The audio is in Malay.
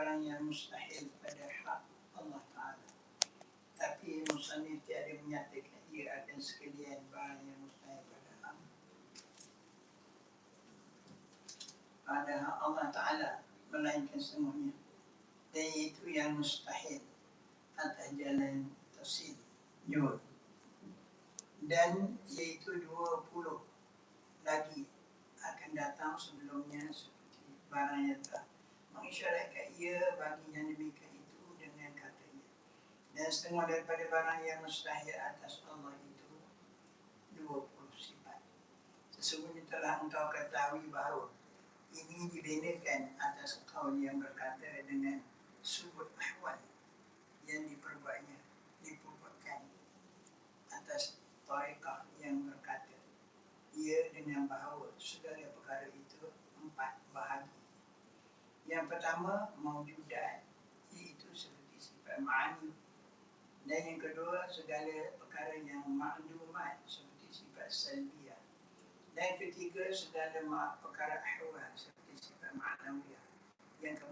barang yang mustahil pada hak Allah Ta'ala. Tapi musannif tiada menyatakan ia akan sekalian barang yang mustahil pada hak Allah Ta'ala, melainkan semuanya. Dan itu yang mustahil atas jalan tafsir jul. Dan iaitu 20 lagi akan datang sebelumnya seperti barang yang telah mengisyaratkan ia bagi yang demikian itu dengan katanya. Dan setengah daripada barang yang mustahil atas Allah itu 20 sifat. Sesungguhnya telah engkau ketahui bahawa ini dibinakan atas kaul yang berkata dengan subut ahwal yang diperbuatkan atas tarekah yang berkata ia dengan bahawa segala perkara itu 4 bahagi. Yang pertama, mawjudat, iaitu seperti sifat ma'ani. Dan yang kedua, segala perkara yang ma'lumat, seperti sifat salbiyah. Dan ketiga, segala perkara ahwal, seperti sifat ma'nawiyah. Yang